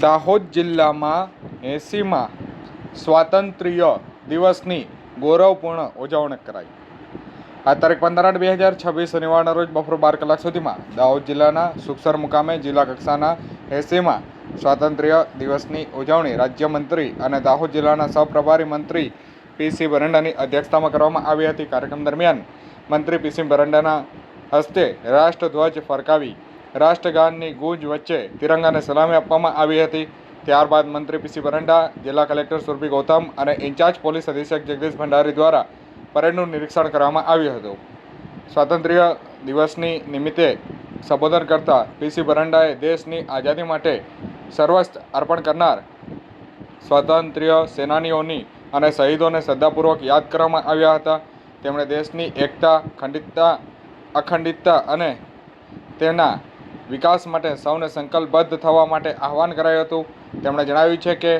દાહોદ જિલ્લામાં 80મા સ્વાતંત્ર્ય દિવસની ગૌરવપૂર્ણ ઉજવણી કરાઈ। આ તારીખ 15/8/2026 શનિવારના રોજ બપોર 12 કલાક સુધીમાં દાહોદ જિલ્લાના સુખસર મુકામે જિલ્લા કક્ષાના 80મા સ્વાતંત્ર્ય દિવસની ઉજવણી રાજ્યમંત્રી અને દાહોદ જિલ્લાના સહપ્રભારી મંત્રી પી.સી. બરંડાની અધ્યક્ષતામાં કરવામાં આવી હતી। કાર્યક્રમ દરમિયાન મંત્રી પી.સી. બરંડાના હસ્તે રાષ્ટ્રધ્વજ ફરકાવી રાષ્ટ્રગાનની ગૂંજ વચ્ચે તિરંગાને સલામી આપવામાં આવી હતી। ત્યારબાદ મંત્રી પી.સી. બરંડા, જિલ્લા કલેક્ટર સુરભી ગૌતમ અને ઇન્ચાર્જ પોલીસ અધિક્ષક જગદીશ ભંડારી દ્વારા પરેડનું નિરીક્ષણ કરવામાં આવ્યું હતું। સ્વાતંત્ર્ય દિવસની નિમિત્તે સંબોધન કરતા પી.સી. બરંડાએ દેશની આઝાદી માટે સર્વસ્વ અર્પણ કરનાર સ્વાતંત્ર્ય સેનાનીઓની અને શહીદોને શ્રદ્ધાપૂર્વક યાદ કરવામાં આવ્યા હતા। તેમણે દેશની એકતા, અખંડિતતા અને તેના વિકાસ માટે સૌને સંકલ્પબદ્ધ થવા માટે આહ્વાન કરાયું હતું। તેમણે જણાવ્યું છે કે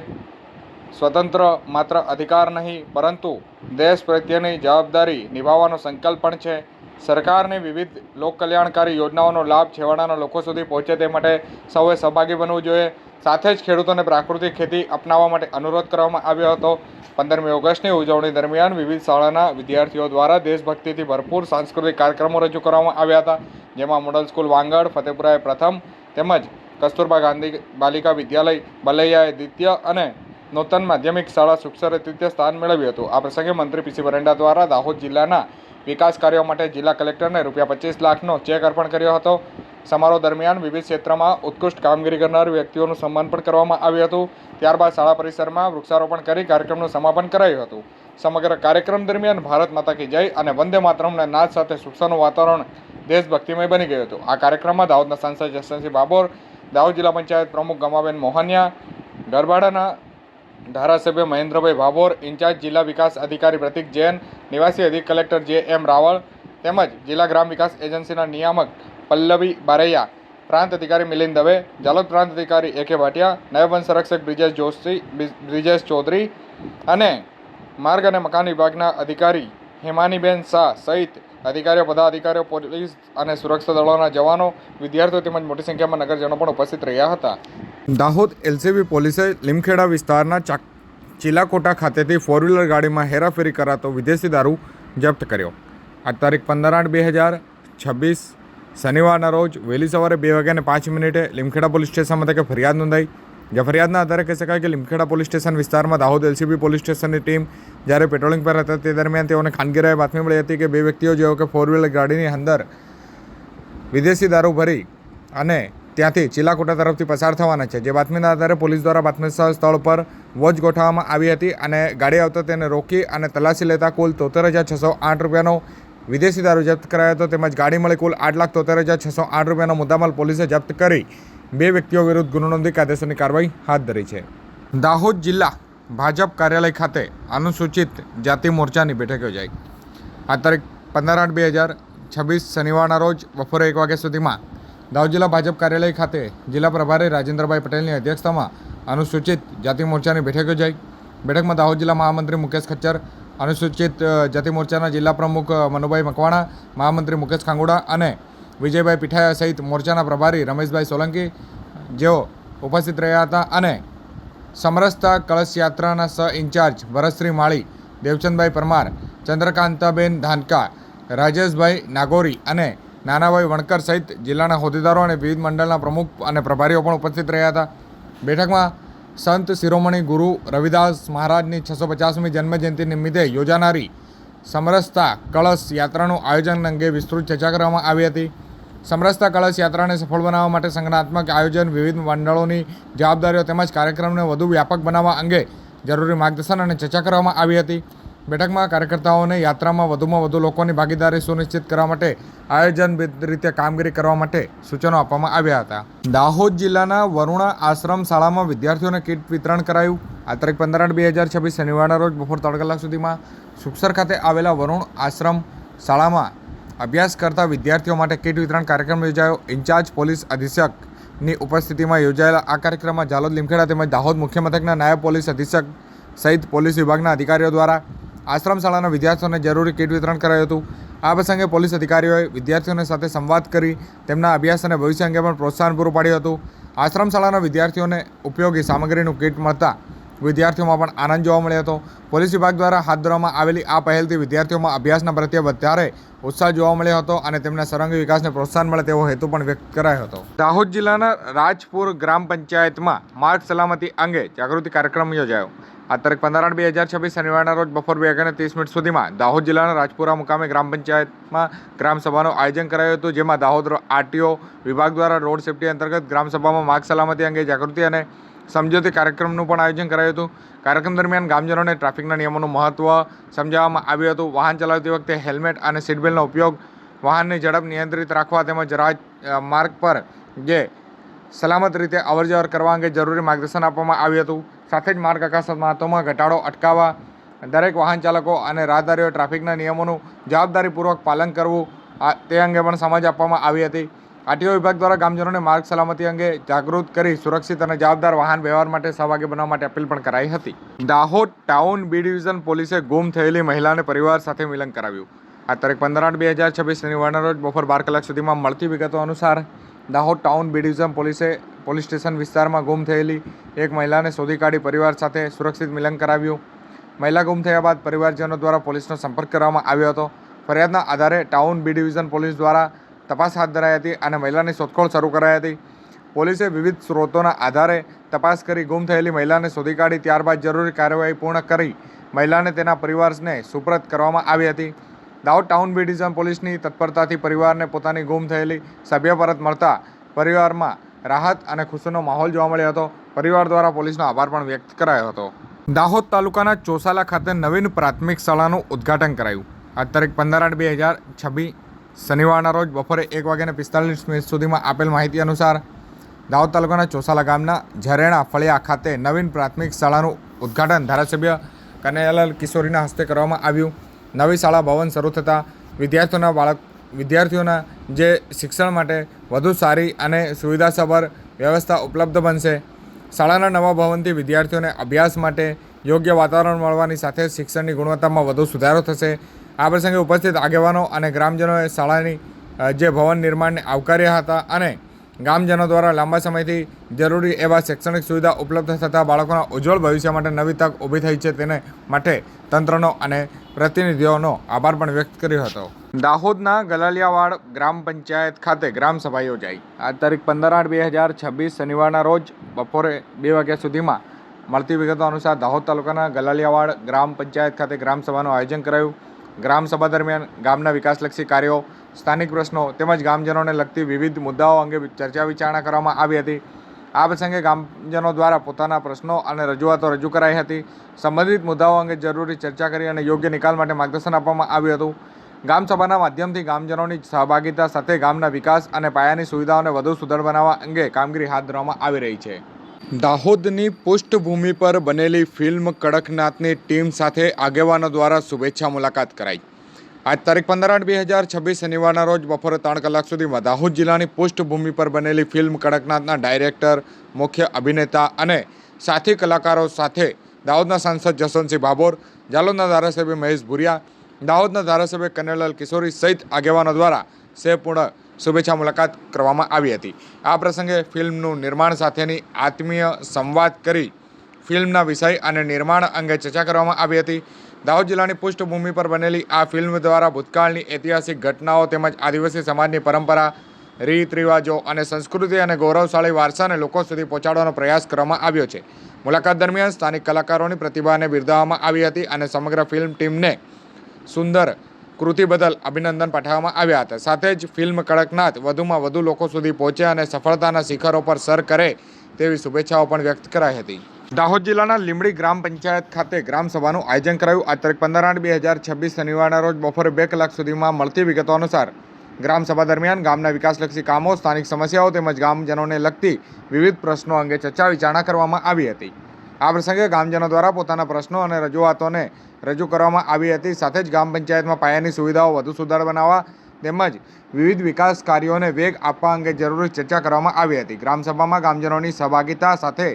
સ્વતંત્ર માત્ર અધિકાર નહીં પરંતુ દેશ પ્રત્યેની જવાબદારી નિભાવવાનો સંકલ્પ પણ છે। સરકારની વિવિધ લોકકલ્યાણકારી યોજનાઓનો લાભ છેવાડાના લોકો સુધી પહોંચે તે માટે સૌએ સહભાગી બનવું જોઈએ। સાથે જ ખેડૂતોને પ્રાકૃતિક ખેતી અપનાવવા માટે અનુરોધ કરવામાં આવ્યો હતો। 15મી ઓગસ્ટની ઉજવણી દરમિયાન વિવિધ શાળાના વિદ્યાર્થીઓ દ્વારા દેશભક્તિથી ભરપૂર સાંસ્કૃતિક કાર્યક્રમો રજૂ કરવામાં આવ્યા હતા, જેમાં મોડલ સ્કૂલ વાંગડ ફતેપુરાએ પ્રથમ તેમજ કસ્તુરબા ગાંધી બાલિકા વિદ્યાલય બલૈયાએ દ્વિતીય અને નૂતન માધ્યમિક શાળા સુખસરે તૃતીય સ્થાન મેળવ્યું હતું। આ પ્રસંગે મંત્રી પી.સી. બરંડા દ્વારા દાહોદ જિલ્લાના વિકાસ કાર્યો માટે જિલ્લા કલેક્ટરને ₹25 લાખનો ચેક અર્પણ કર્યો હતો। સમારોહ દરમિયાન વિવિધ ક્ષેત્રમાં ઉત્કૃષ્ટ કામગીરી કરનાર વ્યક્તિઓનું સન્માન પણ કરવામાં આવ્યું હતું। ત્યારબાદ શાળા પરિસરમાં વૃક્ષારોપણ કરી કાર્યક્રમનું સમાપન કરાયું હતું। સમગ્ર કાર્યક્રમ દરમિયાન ભારત માતા કી જય અને વંદે માતરમના નાદ સાથે સુખસરનું વાતાવરણ દેશભક્તિમય બની ગયું હતું। આ કાર્યક્રમમાં દાહોદના સાંસદ જસવંતસિંહ ભાભોર, દાહોદ જિલ્લા પંચાયત પ્રમુખ ગમાબેન મોહનિયા, ગરબાડાના ધારાસભ્ય મહેન્દ્રભાઈ ભાભોર, ઇન્ચાર્જ જિલ્લા વિકાસ અધિકારી પ્રતિક જૈન, નિવાસી અધિક કલેક્ટર જે.એમ. રાવળ તેમજ જિલ્લા ગ્રામ વિકાસ એજન્સીના નિયામક પલ્લવી બારૈયા, પ્રાંત અધિકારી મિલિંદ દવે, જાલોદ પ્રાંત અધિકારી એ.કે. ભાટિયા, નાયબ વન સંરક્ષક બ્રિજેશ ચૌધરી અને માર્ગ અને મકાન વિભાગના અધિકારી હેમાનીબેન શાહ સહિત અધિકારીઓ, પદાધિકારીઓ, પોલીસ અને સુરક્ષા દળોના જવાનો, વિદ્યાર્થીઓ તેમજ મોટી સંખ્યામાં નગરજનો પણ ઉપસ્થિત રહ્યા હતા। દાહોદ એલસીબી પોલીસે લીમખેડા વિસ્તારના ચીલાકોટા ખાતેથી 4વ્હીલર ગાડીમાં હેરાફેરી કરાતો વિદેશી દારૂ જપ્ત કર્યો। આ તારીખ 15/8/2026 શનિવારના રોજ વહેલી સવારે 2:05 લીમખેડા પોલીસ સ્ટેશન મથકે ફરિયાદ નોંધાઈ, જ્યાં ફરિયાદના આધારે કહી શકાય કે લીમખેડા પોલીસ સ્ટેશન વિસ્તારમાં દાહોદ એલસીબી પોલીસ સ્ટેશનની ટીમ જ્યારે પેટ્રોલિંગ પર હતા તે દરમિયાન તેઓને ખાનગીરાએ બાતમી મળી હતી કે બે વ્યક્તિઓ જેઓ કે 4વ્હીલર ગાડીની અંદર વિદેશી દારૂ ભરી અને ત્યાંથી ચીલાકોટા તરફથી પસાર થવાના છે। જે બાતમીના આધારે પોલીસ દ્વારા બાતમી સ્થળ પર વોચ ગોઠવવામાં આવી હતી અને ગાડી આવતા તેને રોકી અને તલાશી લેતા કુલ ₹73,608 વિદેશી દારૂ જપ્ત કરાયો હતો। તેમજ ગાડી મળી કુલ ₹8,73,608 મુદ્દામાલ પોલીસે જપ્ત કરી બે વ્યક્તિઓ વિરુદ્ધ ગુનો નોંધી કાયદેસરની કાર્યવાહી હાથ ધરી છે। દાહોદ જિલ્લા ભાજપ કાર્યાલય ખાતે અનુસૂચિત જાતિ મોરચાની બેઠક યોજાઈ। આ તારીખ 15/8/2026 શનિવારના રોજ બપોરે 1 વાગ્યા સુધીમાં દાહોદ જિલ્લા ભાજપ કાર્યાલય ખાતે જિલ્લા પ્રભારી રાજેન્દ્રભાઈ પટેલની અધ્યક્ષતામાં અનુસૂચિત જાતિ મોરચાની બેઠક યોજાઈ। બેઠકમાં દાહોદ જિલ્લા મહામંત્રી મુકેશ ખચ્ચર, અનુસૂચિત જાતિ મોરચાના જિલ્લા પ્રમુખ મનુભાઈ મકવાણા, મહામંત્રી મુકેશ ખાંગુડા અને વિજયભાઈ પીઠાયા સહિત મોરચાના પ્રભારી રમેશભાઈ સોલંકી જેઓ ઉપસ્થિત રહ્યા હતા અને સમરસતા કળશ યાત્રાના સહ ઇન્ચાર્જ ભરતશ્રી માળી, દેવચંદભાઈ પરમાર, ચંદ્રકાંતાબેન ધાનકા, રાજેશભાઈ નાગોરી અને નાનાભાઈ વણકર સહિત જિલ્લાના હોદ્દેદારો અને વિવિધ મંડળના પ્રમુખ અને પ્રભારીઓ પણ ઉપસ્થિત રહ્યા હતા। બેઠકમાં સંત શિરોમણી ગુરુ રવિદાસ મહારાજની 650મી જન્મજયંતિ નિમિત્તે યોજાનારી સમરસતા કળશ યાત્રાનું આયોજન અંગે વિસ્તૃત ચર્ચા કરવામાં આવી હતી। સમરસતા કળશ યાત્રાને સફળ બનાવવા માટે સંગઠનાત્મક આયોજન, વિવિધ મંડળોની જવાબદારીઓ તેમજ કાર્યક્રમને વધુ વ્યાપક બનાવવા અંગે જરૂરી માર્ગદર્શન અને ચર્ચા કરવામાં આવી હતી। બેઠકમાં કાર્યકર્તાઓને યાત્રામાં વધુમાં વધુ લોકોની ભાગીદારી સુનિશ્ચિત કરવા માટે આયોજનબદ્ધ રીતે કામગીરી કરવા માટે સૂચનો આપવામાં આવ્યા હતા। દાહોદ જિલ્લાના વરુણા આશ્રમ શાળામાં વિદ્યાર્થીઓને કીટ વિતરણ કરાયું। આ તારીખ 15/8/2026 શનિવારના રોજ બપોર 3 કલાક સુધીમાં સુખસર ખાતે આવેલા વરુણ આશ્રમ શાળામાં અભ્યાસ કરતા વિદ્યાર્થીઓ માટે કીટ વિતરણ કાર્યક્રમ યોજાયો। ઇન્ચાર્જ પોલીસ અધિક્ષકની ઉપસ્થિતિમાં યોજાયેલા આ કાર્યક્રમમાં જાલોદ, લીમખેડા તેમજ દાહોદ મુખ્ય મથકના નાયબ પોલીસ અધિક્ષક સહિત પોલીસ વિભાગના અધિકારીઓ દ્વારા આશ્રમ શાળાના વિદ્યાર્થીઓને જરૂરી કીટ વિતરણ કરાયું હતું। આ પ્રસંગે પોલીસ અધિકારીઓએ વિદ્યાર્થીઓને સાથે સંવાદ કરી તેમના અભ્યાસ અને ભવિષ્ય અંગે પણ પ્રોત્સાહન પૂરું પાડ્યું હતું। આશ્રમ શાળાના વિદ્યાર્થીઓને ઉપયોગી સામગ્રીનું કીટ મળતા વિદ્યાર્થીઓમાં પણ આનંદ જોવા મળ્યો હતો. પોલીસ વિભાગ દ્વારા હાથ ધરવામાં આવેલી આ પહેલથી વિદ્યાર્થીઓમાં અભ્યાસના પ્રત્યે વધારે ઉત્સાહ જોવા મળ્યો હતો અને તેમના સર્વાંગી વિકાસને પ્રોત્સાહન મળે તેવો હેતુ પણ વ્યક્ત કરાયો હતો. દાહોદ જિલ્લાના રાજપુર ગ્રામ પંચાયતમાં માર્ગ સલામતી અંગે જાગૃતિ કાર્યક્રમ યોજાયો. આ તારીખ 15/8/2026 શનિવારના રોજ બપોર 2:30 સુધીમાં દાહોદ જિલ્લાના રાજપુરા મુકામે ગ્રામ પંચાયતમાં ગ્રામ સભાનું આયોજન કરાયું હતું, જેમાં દાહોદ આરટીઓ વિભાગ દ્વારા રોડ સેફટી અંતર્ગત ગ્રામ સભામાં માર્ગ સલામતી અંગે જાગૃતિ અને સમજૂતી કાર્યક્રમનું પણ આયોજન કરાયું હતું. કાર્યક્રમ દરમિયાન ગામજનોને ટ્રાફિકના નિયમોનું મહત્વ સમજાવવામાં આવ્યું હતું. વાહન ચલાવતી વખતે હેલ્મેટ અને સીટબેલ્ટનો ઉપયોગ, વાહનની ઝડપ નિયંત્રિત રાખવા તેમજ માર્ગ પર જે સલામત રીતે અવરજવર કરવા અંગે જરૂરી માર્ગદર્શન આપવામાં આવ્યું હતું. સાથે જ માર્ગ અકસ્માતોમાં ઘટાડો અટકાવવા દરેક વાહન ચાલકો અને રાહદારીઓ ટ્રાફિકના નિયમોનું જવાબદારીપૂર્વક પાલન કરવું તે અંગે પણ સમજ આપવામાં આવી હતી. આરટીઓ વિભાગ દ્વારા ગામજનોને માર્ગ સલામતી અંગે જાગૃત કરી સુરક્ષિત અને જવાબદાર વાહન વ્યવહાર માટે સહભાગી બનવા માટે અપીલ પણ કરાઈ હતી. દાહોદ ટાઉન બી ડિવિઝન પોલીસે ગુમ થયેલી મહિલાને પરિવાર સાથે મિલન કરાવ્યું. આ તારીખ 15/8/2026 શનિવારના રોજ બપોર 12 કલાક સુધીમાં મળતી વિગતો અનુસાર Dahod town B division police station વિસ્તારમાં ગુમ થયેલી એક મહિલાને શોધી કાઢી પરિવાર સાથે સુરક્ષિત મિલન કરાવ્યું. મહિલા ગુમ થયા બાદ પરિવારજનો દ્વારા પોલીસનો સંપર્ક કરવામાં આવ્યો હતો. ફરિયાદના આધારે ટાઉન બી ડિવિઝન પોલીસ દ્વારા તપાસ હાથ ધરાઈ હતી અને મહિલાની શોધખોળ શરૂ કરાઈ હતી. પોલીસે વિવિધ સ્ત્રોતોના આધારે તપાસ કરી ગુમ થયેલી મહિલાને શોધી કાઢી ત્યારબાદ જરૂરી કાર્યવાહી પૂર્ણ કરી મહિલાને તેના પરિવારને સુપરત કરવામાં આવી હતી. દાહોદ ટાઉન બી ડિવિઝન પોલીસની તત્પરતાથી પરિવારને પોતાની ગુમ થયેલી સભ્ય પરત મળતા પરિવારમાં રાહત અને ખુશીનો માહોલ જોવા મળ્યો હતો. પરિવાર દ્વારા પોલીસનો આભાર પણ વ્યક્ત કરાયો હતો. દાહોદ તાલુકાના ચોસાલા ખાતે નવીન પ્રાથમિક શાળાનું ઉદ્ઘાટન કરાયું. આ તારીખ 15/8/2026 શનિવારના રોજ બપોરે 1:45 સુધીમાં આપેલ માહિતી અનુસાર દાહોદ તાલુકાના ચોસાલા ગામના ઝરેણા ફળિયા ખાતે નવીન પ્રાથમિક શાળાનું ઉદ્ઘાટન ધારાસભ્ય કનૈયાલાલ કિશોરીના હસ્તે કરવામાં આવ્યું. નવી શાળા ભવન શરૂ થતાં વિદ્યાર્થીઓના જે શિક્ષણ માટે વધુ સારી અને સુવિધાસભર વ્યવસ્થા ઉપલબ્ધ બનશે. શાળાના નવા ભવનથી વિદ્યાર્થીઓને અભ્યાસ માટે યોગ્ય વાતાવરણ મળવાની સાથે શિક્ષણની ગુણવત્તામાં વધુ સુધારો થશે. આ પ્રસંગે ઉપસ્થિત આગેવાનો અને ગ્રામજનોએ શાળાની જે ભવન નિર્માણને આવકાર્યા હતા અને ગામજનો દ્વારા લાંબા સમયથી જરૂરી એવા શૈક્ષણિક સુવિધા ઉપલબ્ધ થતાં બાળકોના ઉજ્જવળ ભવિષ્ય માટે નવી તક ઊભી થઈ છે, તેને માટે તંત્રનો અને પ્રતિનિધિઓનો આભાર પણ વ્યક્ત કર્યો હતો. દાહોદના ગલાલિયાવાડ ગ્રામ પંચાયત ખાતે ગ્રામ સભા યોજાઈ. આ તારીખ 15/8/2026 શનિવારના રોજ બપોરે 2 વાગ્યા સુધીમાં મળતી વિગતો અનુસાર દાહોદ તાલુકાના ગલાલિયાવાડ ગ્રામ પંચાયત ખાતે ગ્રામ સભાનું આયોજન કરાયું. ગ્રામ સભા દરમિયાન ગામના વિકાસલક્ષી કાર્યો, સ્થાનિક પ્રશ્નો તેમજ ગામજનોને લગતી વિવિધ મુદ્દાઓ અંગે ચર્ચા વિચારણા કરવામાં આવી હતી. આ પ્રસંગે ગામજનો દ્વારા પોતાના પ્રશ્નો અને રજૂઆતો રજૂ કરાઈ હતી. સંબંધિત મુદ્દાઓ અંગે જરૂરી ચર્ચા કરી અને યોગ્ય નિકાલ માટે માર્ગદર્શન આપવામાં આવ્યું હતું. ગામ સભાના માધ્યમથી ગામજનોની સહભાગિતા સાથે ગામના વિકાસ અને પાયાની સુવિધાઓને વધુ સુદૃઢ બનાવવા અંગે કામગીરી હાથ ધરવામાં આવી રહી છે. દાહોદની પૃષ્ઠભૂમિ પર બનેલી ફિલ્મ કડકનાથની ટીમ સાથે આગેવાનો દ્વારા શુભેચ્છા મુલાકાત કરાઈ. આજ તારીખ 15/8/2026 શનિવારના રોજ બપોરે 3 કલાક સુધીમાં દાહોદ જિલ્લાની પૃષ્ઠભૂમિ પર બનેલી ફિલ્મ કડકનાથના ડાયરેક્ટર, મુખ્ય અભિનેતા અને સાથી કલાકારો સાથે દાહોદના સાંસદ જસવંતસિંહ ભાભોર, જાલોદના ધારાસભ્ય મહેશ ભુરિયા, દાહોદના ધારાસભ્ય કનૈયાલાલ કિશોરી સહિત આગેવાનો દ્વારા સ્નેહપૂર્ણ શુભેચ્છા મુલાકાત કરવામાં આવી હતી. આ પ્રસંગે ફિલ્મનું નિર્માણ સાથેની આત્મીય સંવાદ કરી ફિલ્મના વિષય અને નિર્માણ અંગે ચર્ચા કરવામાં આવી હતી. દાહોદ જિલ્લાની પૃષ્ઠભૂમિ પર બનેલી આ ફિલ્મ દ્વારા ભૂતકાળની ઐતિહાસિક ઘટનાઓ તેમજ આદિવાસી સમાજની પરંપરા, રીત રિવાજો અને સંસ્કૃતિ અને ગૌરવશાળી વારસાને લોકો સુધી પહોંચાડવાનો પ્રયાસ કરવામાં આવ્યો છે. મુલાકાત દરમિયાન સ્થાનિક કલાકારોની પ્રતિભાને બિરદાવવામાં આવી હતી અને સમગ્ર ફિલ્મ ટીમને સુંદર કૃતિ બદલ અભિનંદન પાઠવવામાં આવ્યા હતા. સાથે જ ફિલ્મ કડકનાથ વધુમાં વધુ લોકો સુધી પહોંચે અને સફળતાના શિખરો પર સર કરે તેવી શુભેચ્છાઓ પણ વ્યક્ત કરાઈ હતી. દાહોદ જિલ્લાના લીંબડી ગ્રામ પંચાયત ખાતે ગ્રામ સભાનું આયોજન કરાયું. આ તારીખ 15/8/2026 શનિવારના રોજ બપોરે 2 કલાક સુધીમાં મળતી વિગતો અનુસાર ગ્રામ સભા દરમિયાન ગામના વિકાસલક્ષી કામો, સ્થાનિક સમસ્યાઓ તેમજ ગામજનોને લગતી વિવિધ પ્રશ્નો અંગે ચર્ચા વિચારણા કરવામાં આવી હતી. આ પ્રસંગે ગામજનો દ્વારા પોતાના પ્રશ્નો અને રજૂઆતોને રજૂ કરવામાં આવી હતી. સાથે જ ગ્રામ પંચાયતમાં પાયાની સુવિધાઓ વધુ સુધાર બનાવવા તેમજ વિવિધ વિકાસ કાર્યોને વેગ આપવા અંગે જરૂરી ચર્ચા કરવામાં આવી હતી. ગ્રામસભામાં ગામજનોની સહભાગિતા સાથે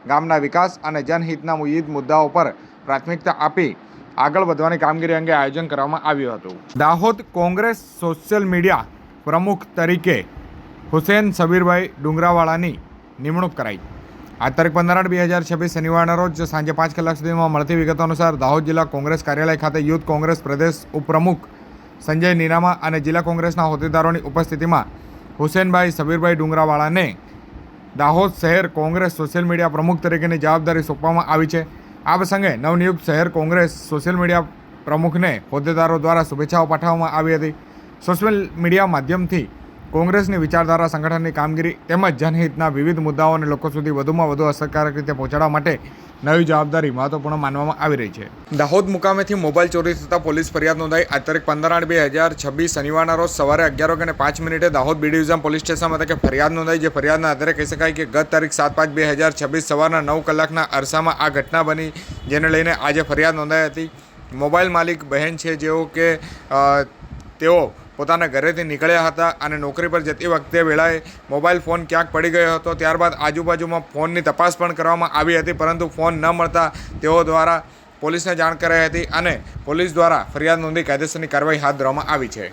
ગામના વિકાસ અને જનહિતના વિવિધ મુદ્દાઓ પર પ્રાથમિકતા આપી આગળ વધવાની કામગીરી અંગે આયોજન કરવામાં આવ્યું હતું. દાહોદ કોંગ્રેસ સોશિયલ મીડિયા પ્રમુખ તરીકે હુસેન સબીરભાઈ ડુંગરાવાળાની નિમણૂક કરાઈ. આ તારીખ 15/8/2026 શનિવારના રોજ સાંજે 5 કલાક સુધીમાં મળતી વિગતો અનુસાર દાહોદ જિલ્લા કોંગ્રેસ કાર્યાલય ખાતે યુથ કોંગ્રેસ પ્રદેશ ઉપપ્રમુખ સંજય નીનામા અને જિલ્લા કોંગ્રેસના હોદ્દેદારોની ઉપસ્થિતિમાં હુસેનભાઈ સબીરભાઈ ડુંગરાવાળાને દાહોદ શહેર કોંગ્રેસ સોશિયલ મીડિયા પ્રમુખ તરીકેની જવાબદારી સોંપવામાં આવી છે. આ પ્રસંગે નવનિયુક્ત શહેર કોંગ્રેસ સોશિયલ મીડિયા પ્રમુખને હોદ્દેદારો દ્વારા શુભેચ્છાઓ પાઠવવામાં આવી હતી. સોશિયલ મીડિયા માધ્યમથી કોંગ્રેસની વિચારધારા, સંગઠનની કામગીરી તેમજ જનહિતના વિવિધ મુદ્દાઓને લોકો સુધી વધુમાં વધુ અસરકારક રીતે પહોંચાડવા માટે નવી જવાબદારી મહત્વપૂર્ણ માનવામાં આવી રહી છે. દાહોદ મુકામેથી મોબાઈલ ચોરી થતાં પોલીસ ફરિયાદ નોંધાઈ. આ તારીખ 15/8/2026 શનિવારના રોજ સવારે 11:05 Dahod B division police station મથકે ફરિયાદ નોંધાઈ. જે ફરિયાદના આધારે કહી શકાય કે ગત તારીખ 7/5/2026 સવારના 9 કલાકના અરસામાં આ ઘટના બની, જેને લઈને આજે ફરિયાદ નોંધાઈ હતી. મોબાઈલ માલિક બહેન છે, જેઓ કે તેઓ પોતાના ઘરેથી નીકળ્યા હતા અને નોકરી પર જતી વખતે વેળાએ મોબાઈલ ફોન ક્યાંક પડી ગયો હતો. ત્યારબાદ આજુબાજુમાં ફોનની તપાસ પણ કરવામાં આવી હતી, પરંતુ ફોન ન મળતા તેઓ દ્વારા પોલીસને જાણ કરાઈ હતી અને પોલીસ દ્વારા ફરિયાદ નોંધી કાયદેસરની કાર્યવાહી હાથ ધરવામાં આવી છે.